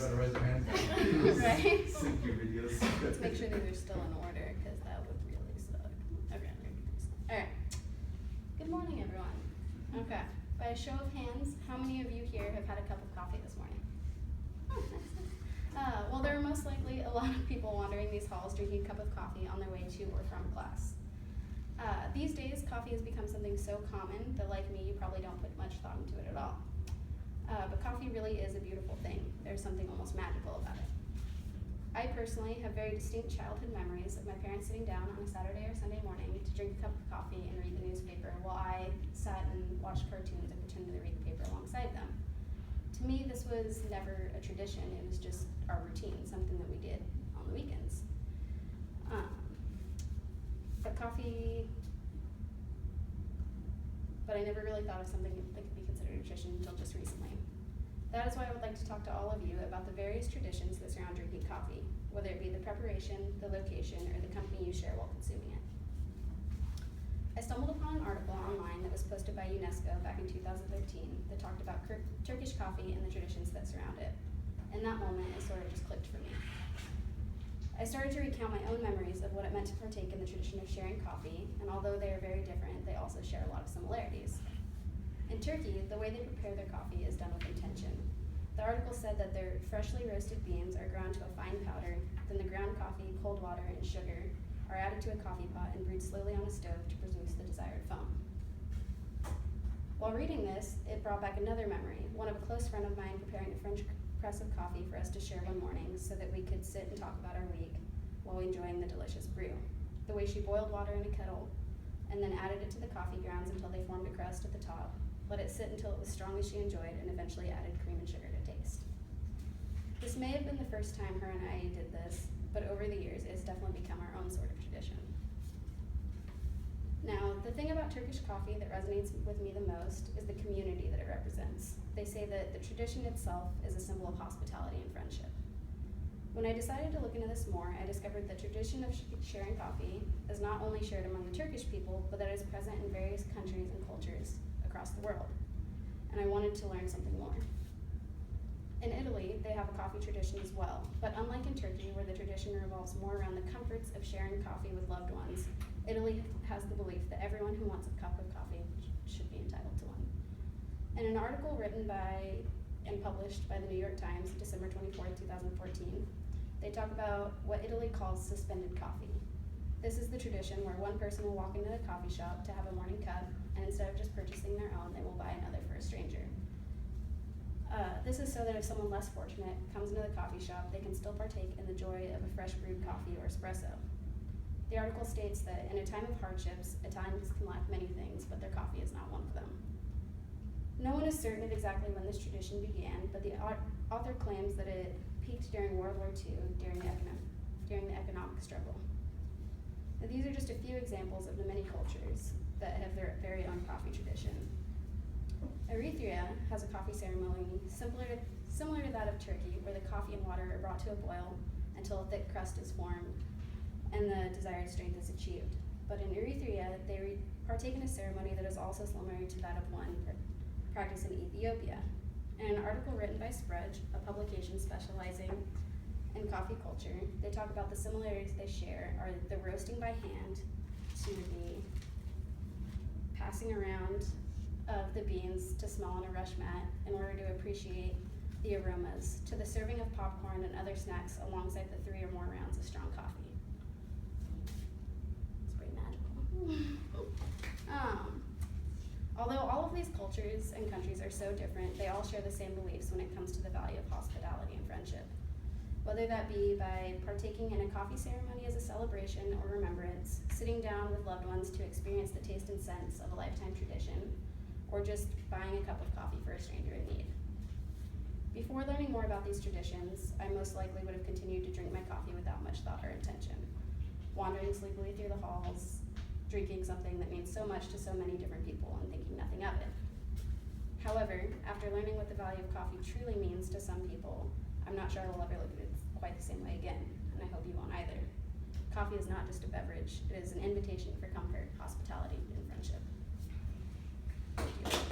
Everybody better raise their hands. Right? Sync your videos. Let's make sure these are still in order, because that would really suck. Okay. Alright. Good morning, everyone. Okay. By a show of hands, how many of you here have had a cup of coffee this morning? Oh, nice. Well, there are most likely a lot of people wandering these halls drinking a cup of coffee on their way to or from class. These days, coffee has become something so common that, like me, you probably don't put much thought into it at all. But coffee really is a beautiful thing. There's something almost magical about it. I personally have very distinct childhood memories of my parents sitting down on a Saturday or Sunday morning to drink a cup of coffee and read the newspaper while I sat and watched cartoons and pretended to read the paper alongside them. To me, this was never a tradition. It was just our routine, something that we did on the weekends. But I never really thought of something that could be considered a tradition until just recently. That is why I would like to talk to all of you about the various traditions that surround drinking coffee, whether it be the preparation, the location, or the company you share while consuming it. I stumbled upon an article online that was posted by UNESCO back in 2013 that talked about Turkish coffee and the traditions that surround it. In that moment, it sort of just clicked for me. I started to recount my own memories of what it meant to partake in the tradition of sharing coffee, and although they are very different, they also share a lot of similarities. In Turkey, the way they prepare their coffee is done with intention. The article said that their freshly roasted beans are ground to a fine powder, then the ground coffee, cold water, and sugar are added to a coffee pot and brewed slowly on a stove to produce the desired foam. While reading this, it brought back another memory, one of a close friend of mine preparing a French press of coffee for us to share one morning so that we could sit and talk about our week while enjoying the delicious brew. The way she boiled water in a kettle and then added it to the coffee grounds until they formed a crust at the top, let it sit until it was strong as she enjoyed, and eventually added cream and sugar to taste. This may have been the first time her and I did this, but over the years it's definitely become our own sort of tradition. Now, the thing about Turkish coffee that resonates with me the most is the community that it represents. They say that the tradition itself is a symbol of hospitality and friendship. When I decided to look into this more, I discovered the tradition of sharing coffee is not only shared among the Turkish people, but that it is present in various countries and cultures across the world. And I wanted to learn something more. In Italy, they have a coffee tradition as well, but unlike in Turkey, where the tradition revolves more around the comforts of sharing coffee with loved ones, Italy has the belief that everyone who wants a cup of coffee should be entitled to one. In an article written by and published by the New York Times, December 24, 2014, they talk about what Italy calls suspended coffee. This is the tradition where one person will walk into the coffee shop to have a morning cup, and instead of just purchasing their own, they will buy another for a stranger. This is so that if someone less fortunate comes into the coffee shop, they can still partake in the joy of a fresh brewed coffee or espresso. The article states that in a time of hardships, Italians can lack many things, but their coffee is not one of them. No one is certain of exactly when this tradition began, but the author claims that it peaked during World War II during the economic struggle. Now, these are just a few examples of the many cultures that have their very own coffee tradition. Eritrea has a coffee ceremony similar to that of Turkey, where the coffee and water are brought to a boil until a thick crust is formed and the desired strength is achieved. But in Eritrea, they partake in a ceremony that is also similar to that of one practiced in Ethiopia. In an article written by Sprudge, a publication specializing in coffee culture, they talk about the similarities they share are the roasting by hand to the passing around of the beans to smell on a rush mat in order to appreciate the aromas, to the serving of popcorn and other snacks alongside the 3 or more rounds of strong coffee. It's pretty magical. Although all of these cultures and countries are so different, they all share the same beliefs when it comes to the value of hospitality and friendship. Whether that be by partaking in a coffee ceremony as a celebration or remembrance, sitting down with loved ones to experience the taste and sense of a lifetime tradition, or just buying a cup of coffee for a stranger in need. Before learning more about these traditions, I most likely would have continued to drink my coffee without much thought or intention, wandering sleepily through the halls, drinking something that means so much to so many different people and thinking nothing of it. However, after learning what the value of coffee truly means to some people, I'm not sure I will ever look at it quite the same way again, and I hope you won't either. Coffee is not just a beverage, it is an invitation for comfort, hospitality, and friendship. Thank you.